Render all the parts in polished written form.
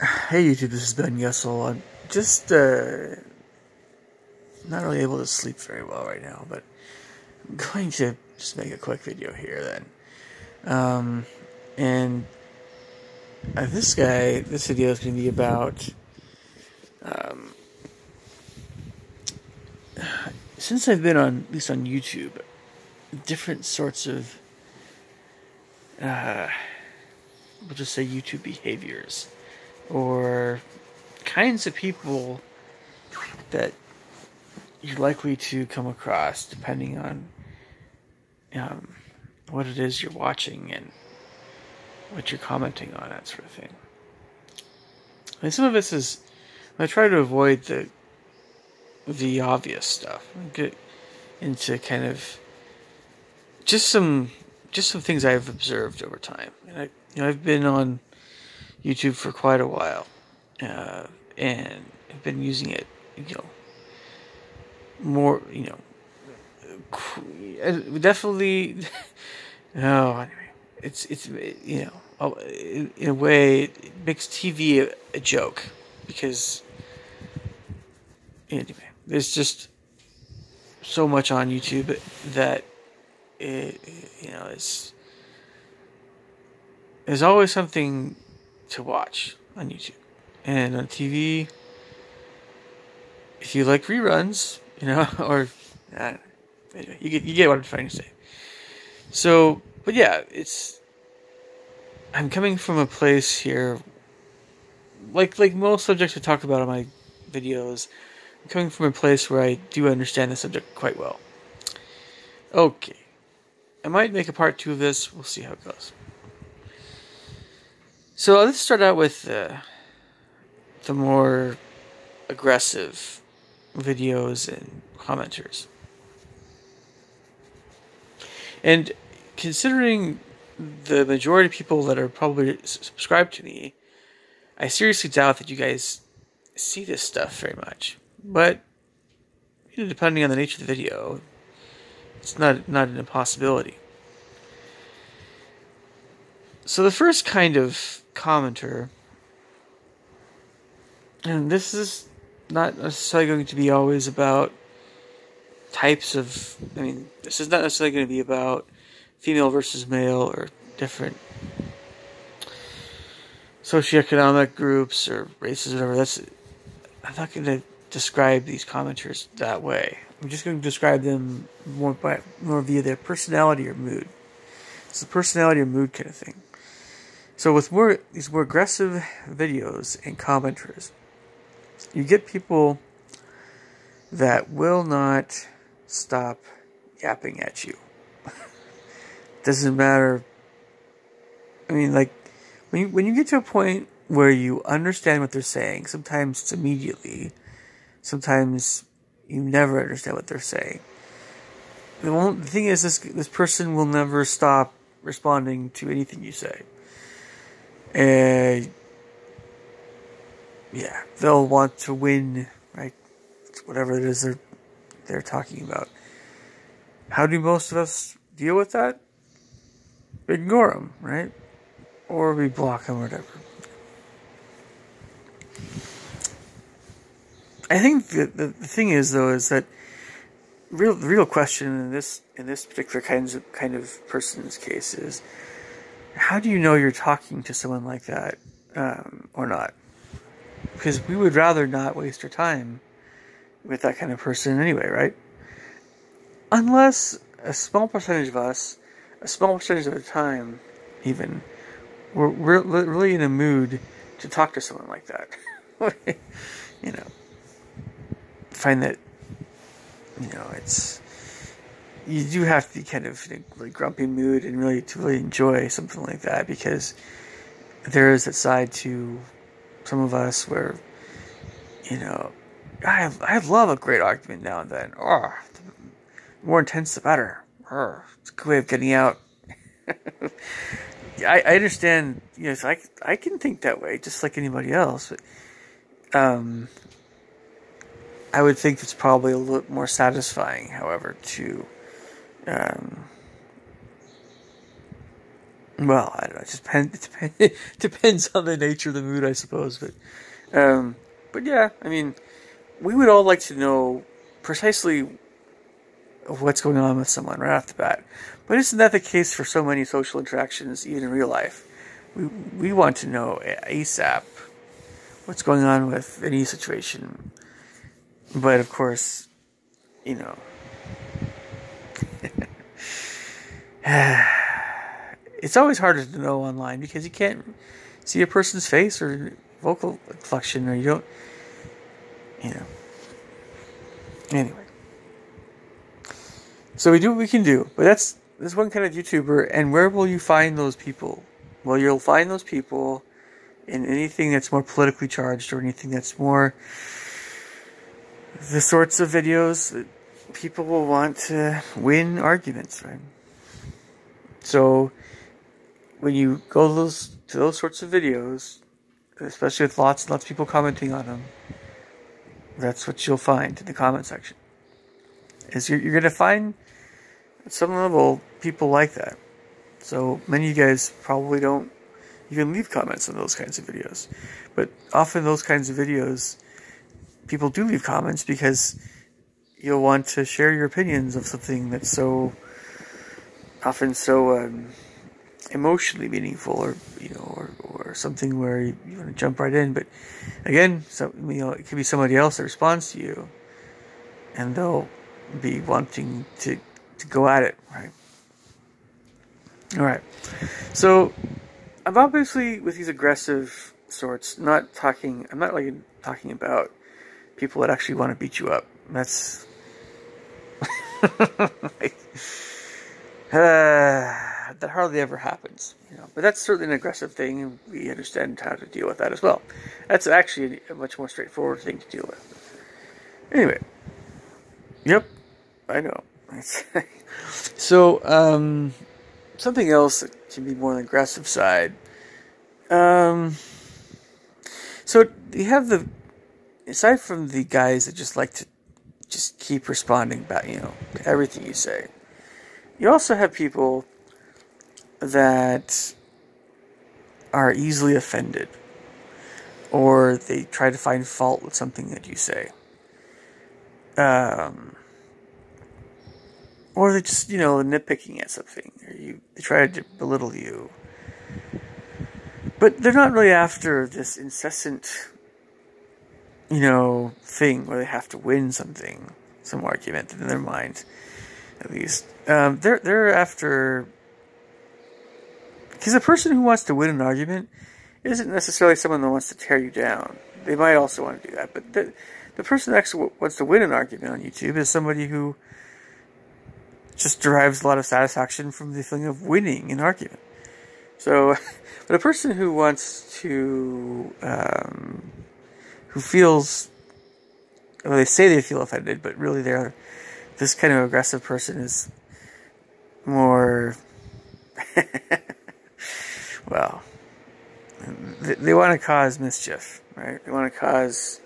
Hey YouTube, this is Ben Yessel. I'm just not really able to sleep very well right now, but I'm going to just make a quick video here then. And this video is going to be about, since I've been on, at least on YouTube, different sorts of, we'll just say YouTube behaviors, or kinds of people that you're likely to come across depending on what it is you're watching and what you're commenting on, that sort of thing. And some of this is, I try to avoid the obvious stuff. I get into kind of just some things I've observed over time. And I've been on YouTube for quite a while, and I've been using it, more, definitely. Oh, anyway, it's in a way it makes TV a joke, because anyway, there's just so much on YouTube that there's always something to watch on YouTube. And on TV, if you like reruns, or anyway, you get what I'm trying to say. So, but yeah, I'm coming from a place here, like most subjects I talk about on my videos, I'm coming from a place where I do understand the subject quite well. Okay, I might make a part 2 of this. We'll see how it goes. So let's start out with the more aggressive videos and commenters. And considering the majority of people that are probably subscribed to me, I seriously doubt that you guys see this stuff very much. But depending on the nature of the video, it's not an impossibility. So the first kind of commenter, and this is not necessarily going to be always about types of, this is not necessarily going to be about female versus male or different socioeconomic groups or races or whatever. I'm not going to describe these commenters that way. I'm just going to describe them more via their personality or mood. It's a personality or mood kind of thing. So with these more aggressive videos and commenters, you get people that will not stop yapping at you. Doesn't matter. Like when you get to a point where you understand what they're saying, sometimes it's immediately, sometimes you never understand what they're saying. The thing is, this person will never stop responding to anything you say. Yeah, they'll want to win, right? Whatever it is they're talking about. How do most of us deal with that? Ignore them, right? Or we block them or whatever. I think the thing is, though, is that the real question in this particular kind of person's case is, how do you know you're talking to someone like that or not? Because we would rather not waste our time with that kind of person anyway, right? Unless a small percentage of us, a small percentage of the time, even, we're really in a mood to talk to someone like that. Find that, you do have to be kind of in a really grumpy mood and really enjoy something like that, because there is that side to some of us where, I love a great argument now and then. Oh, the more intense the better. Oh, it's a good way of getting out. I understand, I can think that way just like anybody else, but I would think it's probably a little more satisfying, however, to Well, I don't know. It depends on the nature of the mood, I suppose. But yeah, I mean, we would all like to know precisely what's going on with someone right off the bat. But isn't that the case for so many social interactions, even in real life? We want to know ASAP what's going on with any situation. But of course, you know, it's always harder to know online because you can't see a person's face or vocal inflection, or you don't, you know. Anyway, so we do what we can do, but that's one kind of YouTuber. And where will you find those people? Well, you'll find those people in anything that's more politically charged, or anything that's more the sorts of videos that people will want to win arguments, right? So when you go to those sorts of videos, especially with lots and lots of people commenting on them, that's what you'll find in the comment section. Is you're going to find at some level people like that. So many of you guys probably don't even leave comments on those kinds of videos. But often those kinds of videos, people do leave comments because you'll want to share your opinions of something that's so often so emotionally meaningful, or or something where you want to jump right in. But again, it could be somebody else that responds to you, and they'll be wanting to go at it, right? All right. So I'm obviously, with these aggressive sorts, I'm not talking about people that actually want to beat you up. That's that hardly ever happens, But that's certainly an aggressive thing, and we understand how to deal with that as well. That's actually a much more straightforward thing to deal with. Anyway, yep, I know. So, something else that can be more on the aggressive side. So you have aside from the guys that just like to just keep responding back, to everything you say, you also have people that are easily offended, or they try to find fault with something that you say. Or they just, nitpicking at something, or they try to belittle you. But they're not really after this incessant, thing where they have to win something, some argument in their mind, at least. They're after, because a person who wants to win an argument isn't necessarily someone that wants to tear you down. They might also want to do that, but the person that actually wants to win an argument on YouTube is somebody who just derives a lot of satisfaction from the feeling of winning an argument. So, but a person who wants to, who feels, well, they say they feel offended, but really this kind of aggressive person is more, well, they want to cause mischief, right? They want to cause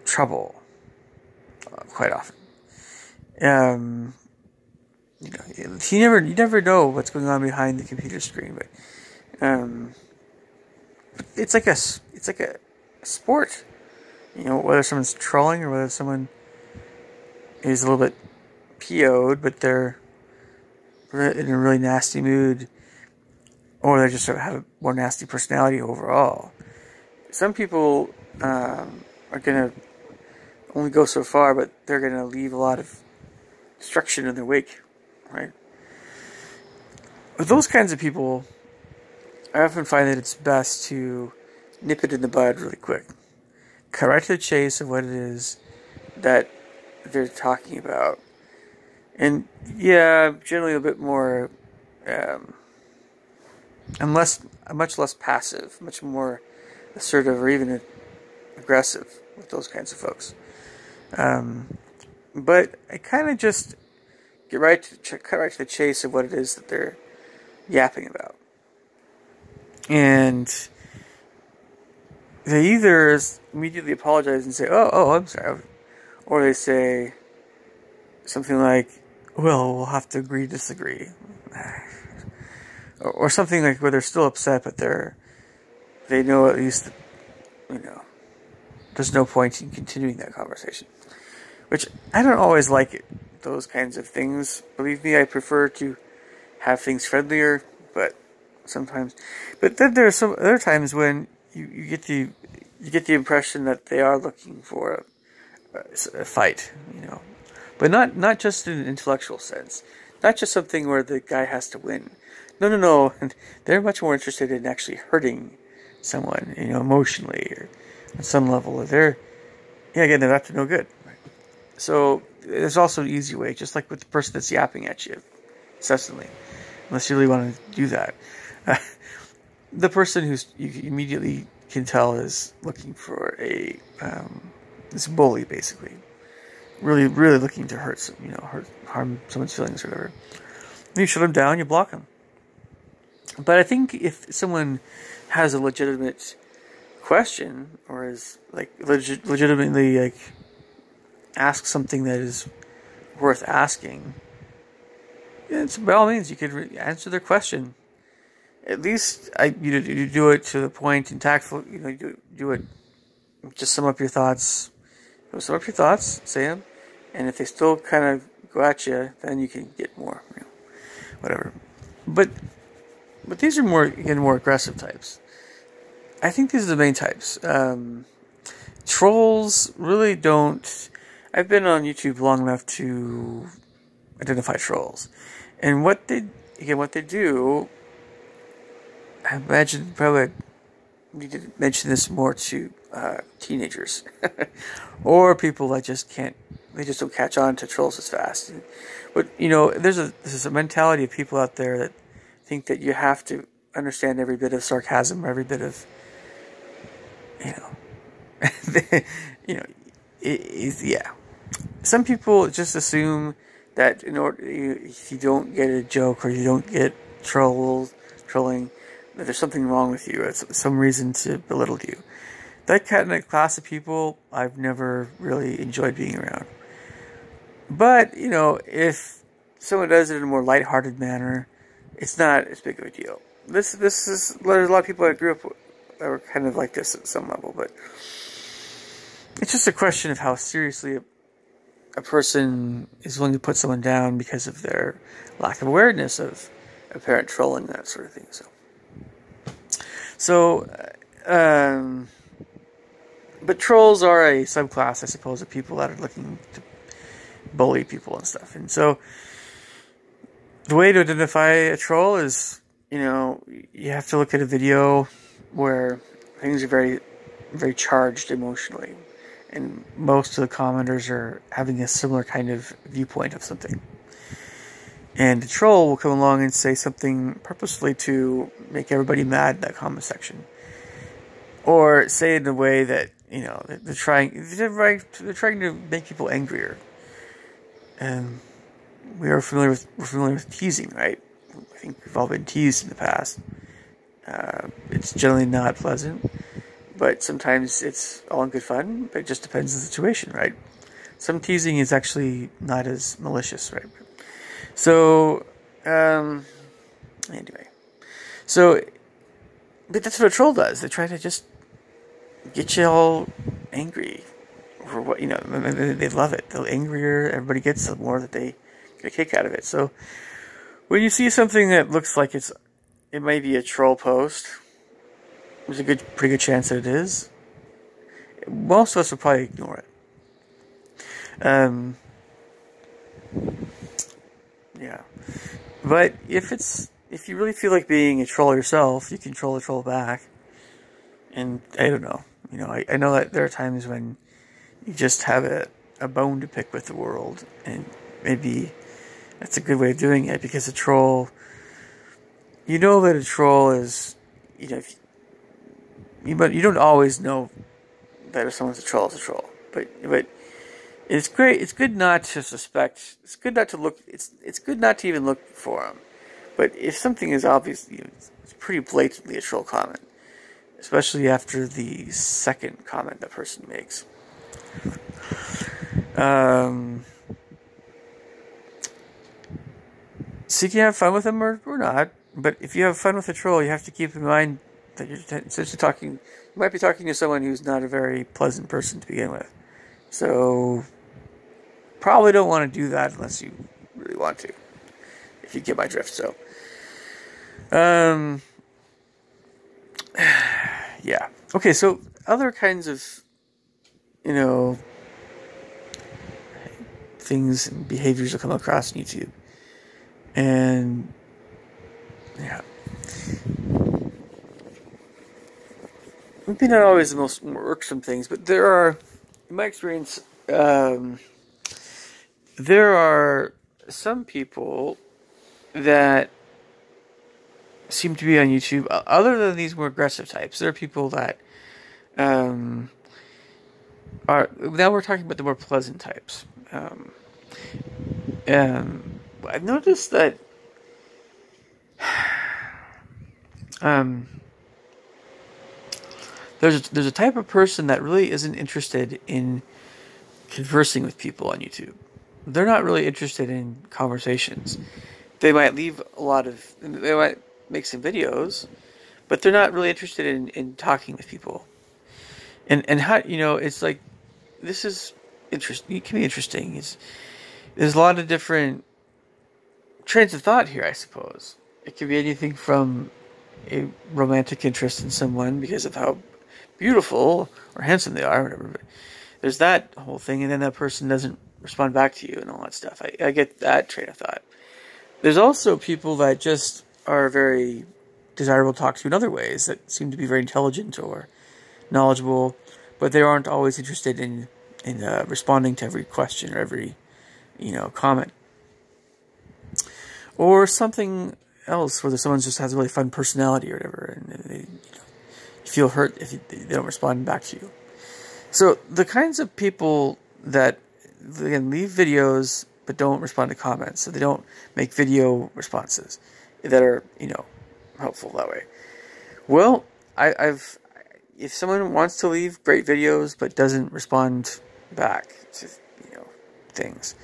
trouble, quite often. You never know what's going on behind the computer screen, but it's like a sport, whether someone's trolling or whether someone is a little bit PO'd, but they're in a really nasty mood, or they just sort of have a more nasty personality overall. Some people are going to only go so far, but they're going to leave a lot of destruction in their wake, right? With those kinds of people, I often find that it's best to nip it in the bud really quick. Cut right to the chase of what it is that they're talking about. And yeah, generally a bit more, much less passive, much more assertive, or even aggressive with those kinds of folks. But I kind of just cut right to the chase of what it is that they're yapping about. And they either immediately apologize and say, oh, I'm sorry. Or they say something like, well, we'll have to agree to disagree. or something like where they're still upset, but they know at least, there's no point in continuing that conversation. Which, I don't always like it, those kinds of things. Believe me, I prefer to have things friendlier, but sometimes. But then there are some other times when you get the impression that they are looking for a fight, But not just in an intellectual sense. Not just something where the guy has to win. No. They're much more interested in actually hurting someone, emotionally or on some level. They're up to no good. So there's also an easy way, just like with the person that's yapping at you incessantly, unless you really want to do that. The person you immediately can tell is looking for this bully, basically. Really, really looking to harm someone's feelings or whatever. And you shut them down, you block them. But I think if someone has a legitimate question, or is legitimately ask something that is worth asking, by all means you could answer their question. At least you do it to the point and tactful. You do it. Just sum up your thoughts. Say them, and if they still kind of go at you, then you can get more, whatever. But these are more aggressive types. I think these are the main types. Trolls really don't. I've been on YouTube long enough to identify trolls, and what they do. I imagine probably I need to mention this more to teenagers or people that they just don't catch on to trolls as fast. But there's a mentality of people out there that think that you have to understand every bit of sarcasm, or every bit of Some people just assume that if you don't get a joke or you don't get trolling, that there's something wrong with you. It's some reason to belittle you. That kind of class of people I've never really enjoyed being around. But, if someone does it in a more lighthearted manner, it's not as big of a deal. There's a lot of people I grew up with that were kind of like this at some level, but it's just a question of how seriously a person is willing to put someone down because of their lack of awareness of apparent trolling, that sort of thing. But trolls are a subclass, I suppose, of people that are looking to bully people and stuff. And so the way to identify a troll is, you have to look at a video where things are very, very charged emotionally. And most of the commenters are having a similar kind of viewpoint of something. And the troll will come along and say something purposefully to make everybody mad in that comment section. Or say it in a way that, they're trying to make people angrier. And we're familiar with teasing, right? I think we've all been teased in the past. It's generally not pleasant. But sometimes it's all in good fun, but it just depends on the situation, right? Some teasing is actually not as malicious, right? So, anyway. But that's what a troll does. They try to just get you all angry. For what, they love it. The angrier everybody gets, the more that they get a kick out of it. So, when you see something that looks like it may be a troll post, there's a pretty good chance that it is. Most of us will probably ignore it. But if you really feel like being a troll yourself, you can troll a troll back. And I don't know. I know that there are times when you just have a bone to pick with the world, and maybe that's a good way of doing it, because a troll, that a troll is, but you don't always know that if someone's a troll, it's a troll. But it's great. It's good not to suspect. It's good not to look. It's good not to even look for them. But if something is obviously, it's pretty blatantly a troll comment, especially after the second comment that person makes. So you can have fun with them or not. But if you have fun with a troll, you have to keep in mind that you're essentially talking. You might be talking to someone who's not a very pleasant person to begin with. So probably don't want to do that unless you really want to. If you get my drift, so. Yeah. Okay, so other kinds of, you know, things and behaviors will come across on YouTube. And, yeah. Maybe not always the most irksome things, but there are, in my experience, there are some people that seem to be on YouTube, other than these more aggressive types. There are people that are, now we're talking about the more pleasant types. I've noticed that there's a type of person that really isn't interested in conversing with people on YouTube. They're not really interested in conversations. They might they might make some videos, but they're not really interested in talking with people. And how, you know, it's like, this is interesting. It can be interesting. There's a lot of different trains of thought here, I suppose. It could be anything from a romantic interest in someone because of how beautiful or handsome they are, or whatever. But there's that whole thing, and then that person doesn't respond back to you and all that stuff. I get that train of thought. There's also people that just are very desirable to talk to in other ways, that seem to be very intelligent or knowledgeable, but they aren't always interested in responding to every question or every, you know, comment. Or something else where someone just has a really fun personality or whatever, and they, you know, you feel hurt if they don't respond back to you. So the kinds of people that, again, leave videos but don't respond to comments, so they don't make video responses that are, you know, helpful that way. Well, if someone wants to leave great videos but doesn't respond back to, you know, things,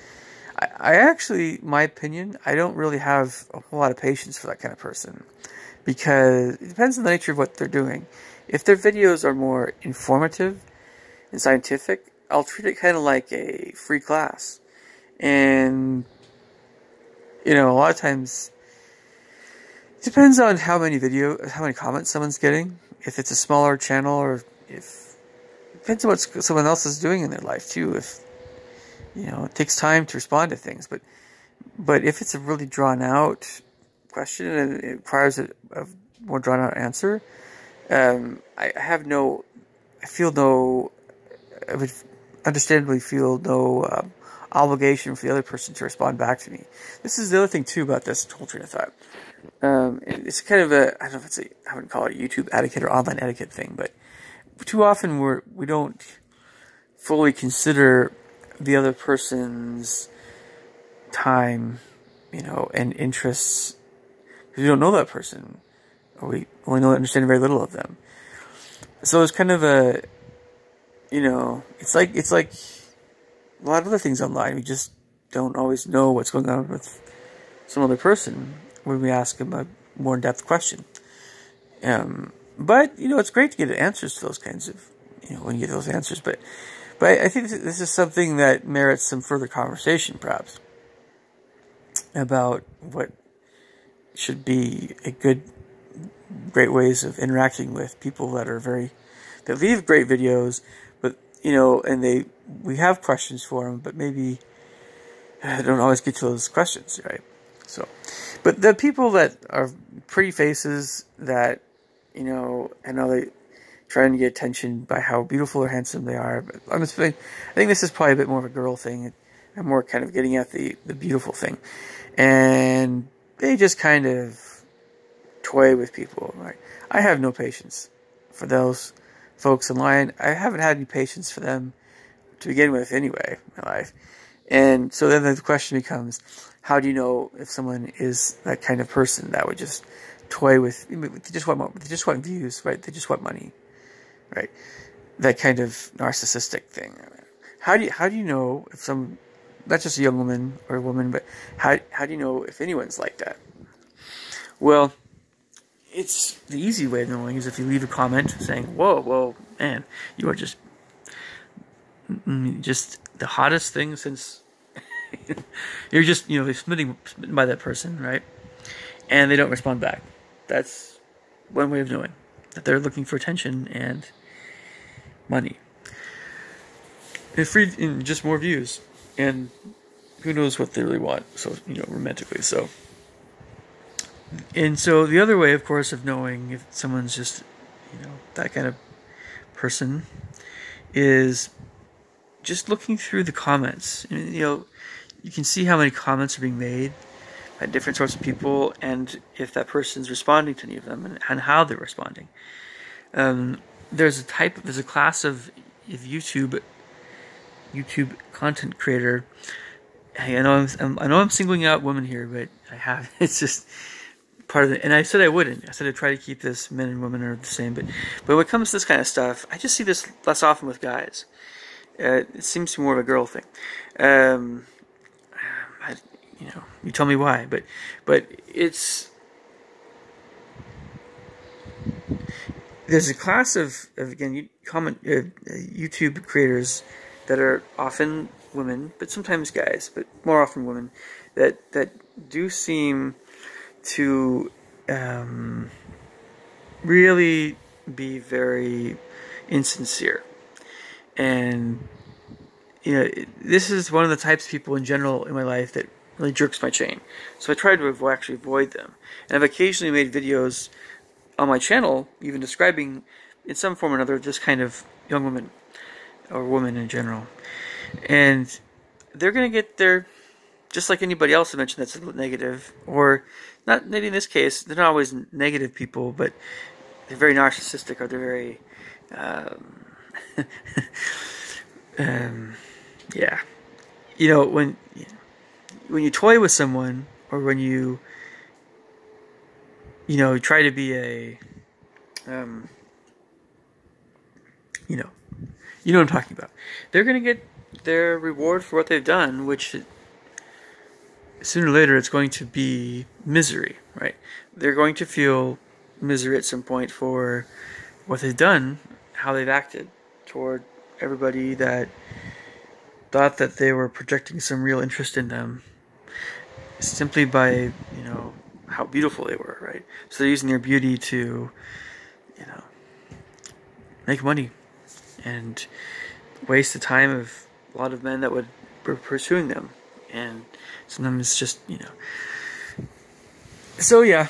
I actually, my opinion, I don't really have a whole lot of patience for that kind of person, because it depends on the nature of what they're doing. If their videos are more informative and scientific, I'll treat it kind of like a free class. And, you know, a lot of times, it depends on how many comments someone's getting. If it's a smaller channel, or if, it depends on what someone else is doing in their life too. If, you know, it takes time to respond to things, but if it's a really drawn out question and it requires a more drawn out answer, I would understandably feel no obligation for the other person to respond back to me. This is the other thing too about this whole train of thought. It's kind of I don't know if I wouldn't call it a YouTube etiquette or online etiquette thing, but too often we don't fully consider the other person's time, you know, and interests, because we don't know that person, or we only understand very little of them. So it's kind of a, you know, it's like a lot of other things online. We just don't always know what's going on with some other person when we ask them a more in-depth question. But, you know, it's great to get answers to those kinds of, you know, when you get those answers. But I think this is something that merits some further conversation, perhaps, about what should be great ways of interacting with people that leave great videos, but, you know, and we have questions for them, but maybe don't always get to those questions, right? So, but the people that are pretty faces that, you know, I know they trying to get attention by how beautiful or handsome they are, but I think this is probably a bit more of a girl thing. I'm more kind of getting at the beautiful thing, and they just kind of toy with people. Right? I have no patience for those folks online. I haven't had any patience for them to begin with anyway in my life. And so then the question becomes, how do you know if someone is that kind of person that would just toy with, they just want views, right? They just want money, right? That kind of narcissistic thing. How do you know if some, not just a young woman or a woman, but how do you know if anyone's like that? Well, it's the easy way of knowing is if you leave a comment saying, whoa, man, you are just the hottest thing since you're just, smitten by that person, right? And they don't respond back. That's one way of knowing that they're looking for attention and money. And just more views. And who knows what they really want, so, romantically, so. And so the other way, of course, of knowing if someone's just, that kind of person is just looking through the comments. You can see how many comments are being made by different sorts of people, and if that person's responding to any of them, and how they're responding. There's a class of YouTube content creator. Hey, I know I'm singling out women here, but it's just part of it. And I said I wouldn't. I said I'd try to keep this, men and women are the same. But when it comes to this kind of stuff, I just see this less often with guys. It seems to be more of a girl thing. You tell me why, but there's a class of again YouTube creators that are often women, but sometimes guys, but more often women, that do seem to really be very insincere. And this is one of the types of people in general in my life that really jerks my chain. So I try to avoid them. And I've occasionally made videos on my channel, even describing in some form or another this kind of young woman or woman in general. And they're going to get their, just like anybody else I mentioned that's negative, or not, maybe in this case, they're not always negative people, but they're very narcissistic, or they're very, yeah. When you toy with someone, or when you try to be a, you know what I'm talking about. They're going to get their reward for what they've done, which sooner or later it's going to be misery, right? They're going to feel misery at some point for what they've done, how they've acted toward everybody that thought that they were projecting some real interest in them simply by, how beautiful they were, right? So they're using their beauty to, make money and waste the time of a lot of men that were pursuing them. And sometimes it's just, So yeah,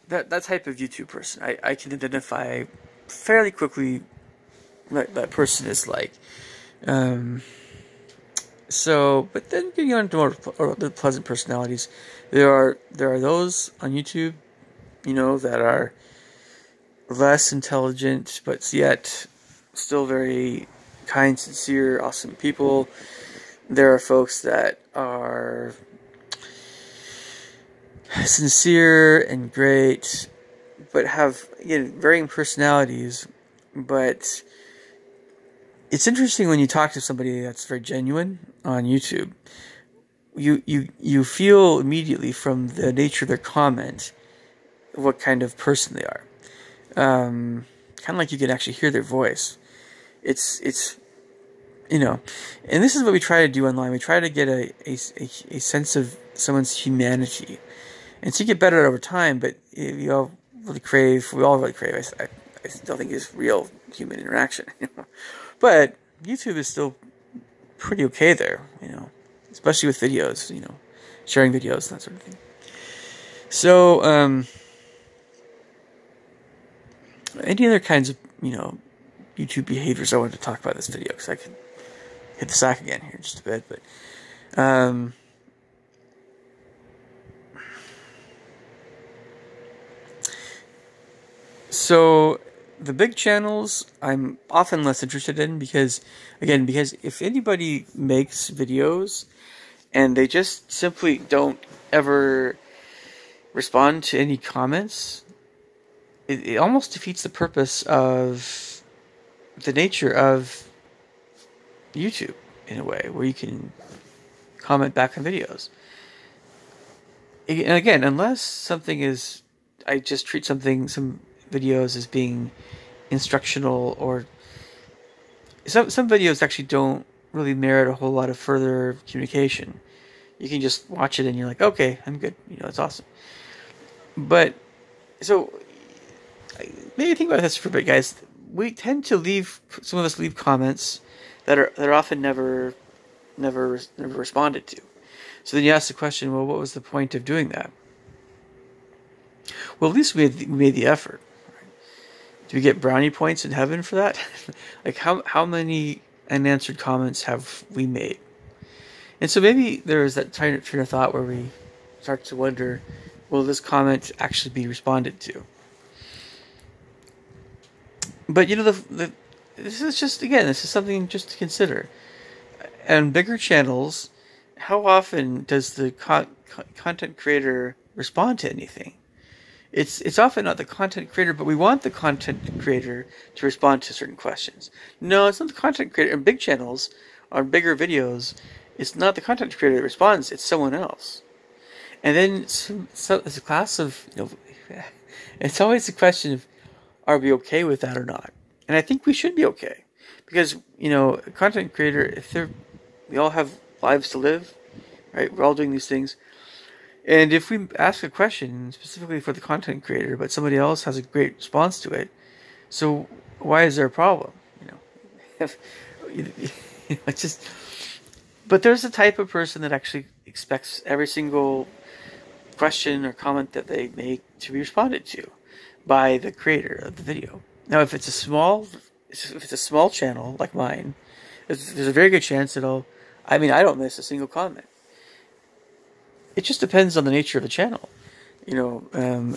that type of YouTube person, I can identify fairly quickly what that person is like. But then getting on to more the pleasant personalities, there are those on YouTube, that are less intelligent, but yet still very kind, sincere, awesome people. There are folks that are sincere and great, but have varying personalities. But it's interesting when you talk to somebody that's very genuine on YouTube. You feel immediately from the nature of their comment what kind of person they are. Kind of like you can actually hear their voice. It's and this is what we try to do online. We try to get a sense of someone's humanity, and so you get better over time. But we all really crave. I still think it's real human interaction. But YouTube is still pretty okay there, especially with videos, sharing videos and that sort of thing. So, any other kinds of, YouTube behaviors I wanted to talk about in this video, because I could hit the sack again here in just a bit, but, so the big channels I'm often less interested in because if anybody makes videos and they just simply don't ever respond to any comments, it almost defeats the purpose of the nature of YouTube in a way, where you can comment back on videos. And again, unless something is I just treat some videos as being instructional, or some videos actually don't really merit a whole lot of further communication. You can just watch it and you're like, okay, I'm good. You know, it's awesome. But so maybe think about this for a bit, guys. We tend to some of us leave comments that are often never responded to. So then you ask the question, well, what was the point of doing that? Well, at least we made the effort. Do we get brownie points in heaven for that? Like, how many unanswered comments have we made? And so maybe there is that train of thought where we start to wonder, will this comment actually be responded to? But, you know, this is just, again, this is something just to consider. And bigger channels, how often does the content creator respond to anything? It's often not the content creator, but we want the content creator to respond to certain questions. No, it's not the content creator. In big channels, on bigger videos, it's not the content creator that responds, it's someone else. And then so it's a class of, you know, it's always a question of, are we okay with that or not? And I think we should be okay. Because, you know, a content creator, we all have lives to live, right? We're all doing these things. And if we ask a question specifically for the content creator, but somebody else has a great response to it, so why is there a problem? You know, it's just. But there's a type of person that actually expects every single question or comment that they make to be responded to by the creator of the video. Now, if it's a small channel like mine, there's a very good chance that I don't miss a single comment. It just depends on the nature of the channel, you know. And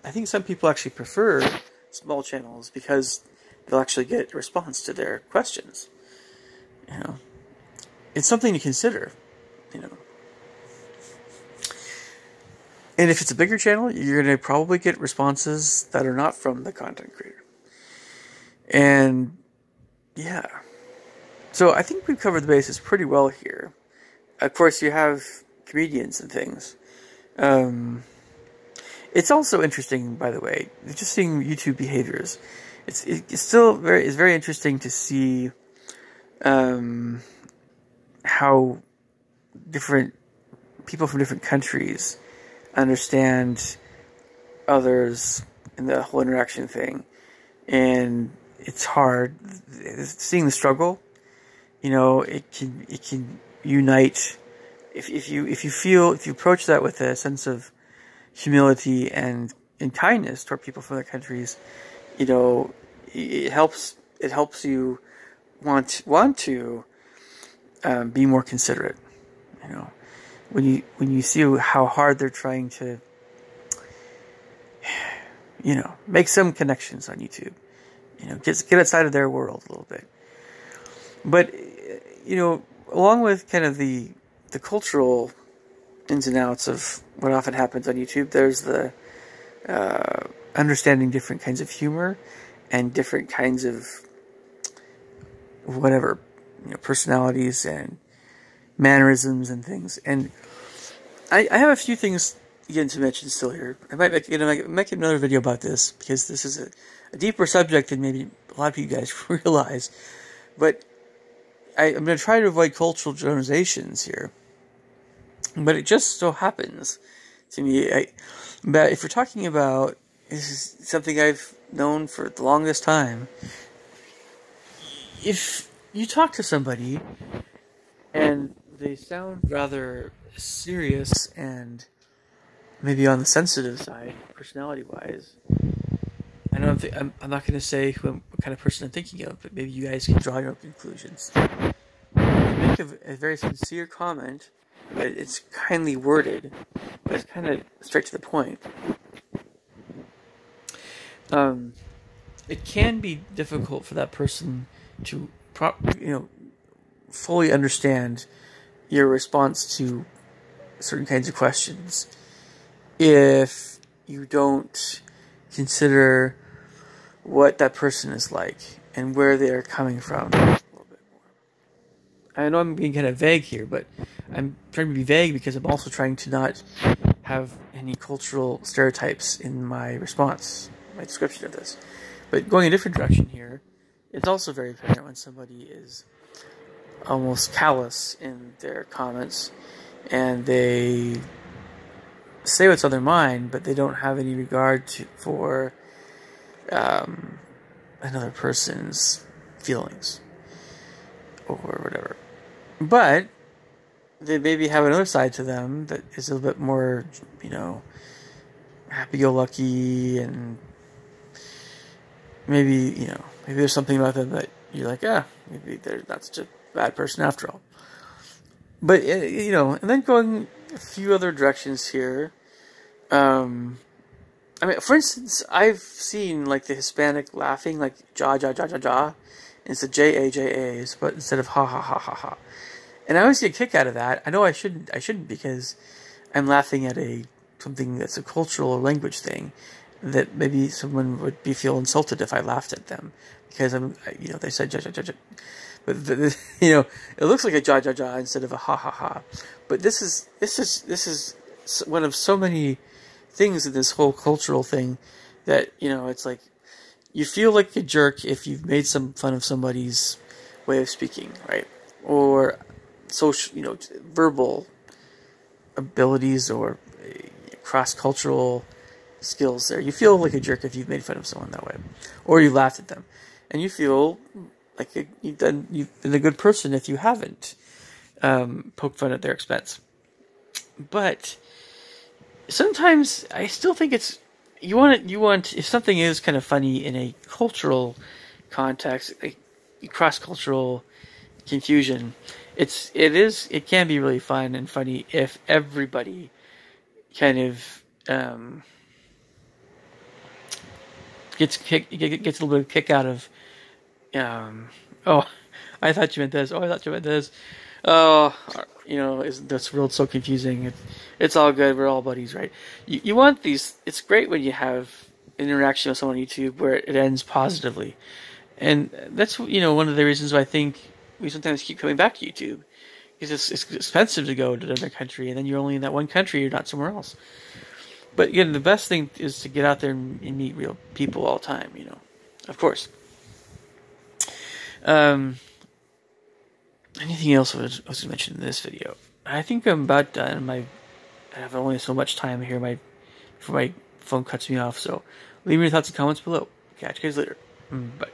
I think some people actually prefer small channels because they'll actually get a response to their questions. You know, it's something to consider, you know. And if it's a bigger channel, you're going to probably get responses that are not from the content creator. And yeah, so I think we've covered the bases pretty well here. Of course, you have comedians and things. It's also interesting, by the way, just seeing YouTube behaviors. It's still very interesting to see how different people from different countries understand others and the whole interaction thing. And it's hard seeing the struggle. You know, it can unite. If you approach that with a sense of humility and kindness toward people from other countries, you know, it helps you want to be more considerate. You know, when you see how hard they're trying to, you know, make some connections on YouTube, you know, get outside of their world a little bit. But you know, along with kind of the cultural ins and outs of what often happens on YouTube, there's the understanding different kinds of humor and different kinds of whatever, you know, personalities and mannerisms and things. And I have a few things again to mention still here. I might make another video about this because this is a deeper subject than maybe a lot of you guys realize. But I'm going to try to avoid cultural generalizations here. But it just so happens to me, but if we're talking about, this is something I've known for the longest time, if you talk to somebody and they sound rather serious and maybe on the sensitive side, personality-wise, I'm not going to say what kind of person I'm thinking of, but maybe you guys can draw your own conclusions. You make a very sincere comment, but it's kindly worded, but it's kind of straight to the point. It can be difficult for that person to, fully understand your response to certain kinds of questions if you don't consider what that person is like and where they are coming from. I know I'm being kind of vague here, but I'm trying to be vague because I'm also trying to not have any cultural stereotypes in my response, my description of this. But going a different direction here, it's also very apparent when somebody is almost callous in their comments and they say what's on their mind, but they don't have any regard for another person's feelings or whatever. But they maybe have another side to them that is a little bit more, happy-go-lucky, and maybe there's something about them that you're like, maybe they're not such a bad person after all. But, and then going a few other directions here. For instance, I've seen, like, the Hispanic laughing, like, ja, ja, ja, ja, ja. And it's the J-A-J-A's, but instead of ha, ha, ha, ha, ha. And I always get a kick out of that. I know I shouldn't because I'm laughing at something that's a cultural or language thing that maybe someone would feel insulted if I laughed at them because they said ja, ja, ja, ja. But it looks like a ja, ja, ja instead of a ha, ha, ha. But this is one of so many things in this whole cultural thing that, it's like you feel like a jerk if you've made some fun of somebody's way of speaking, right? Or social, verbal abilities or cross-cultural skills there. You feel like a jerk if you've made fun of someone that way. Or you laughed at them. And you feel like you've been a good person if you haven't poked fun at their expense. But sometimes I still think you want if something is kind of funny in a cultural context, a cross-cultural confusion, it can be really fun and funny if everybody kind of gets a little bit of kick out of oh, I thought you meant this. Oh, I thought you meant this. Oh, isn't this world so confusing? It's all good. We're all buddies, right? You want these. It's great when you have an interaction with someone on YouTube where it ends positively, and that's one of the reasons why I think we sometimes keep coming back to YouTube, because it's expensive to go to another country, and then you're only in that one country. You're not somewhere else. But again, the best thing is to get out there and meet real people all the time. Of course. Anything else I was going to mention in this video? I think I'm about done. I have only so much time here before my phone cuts me off. So leave me your thoughts and comments below. Catch you guys later. Bye.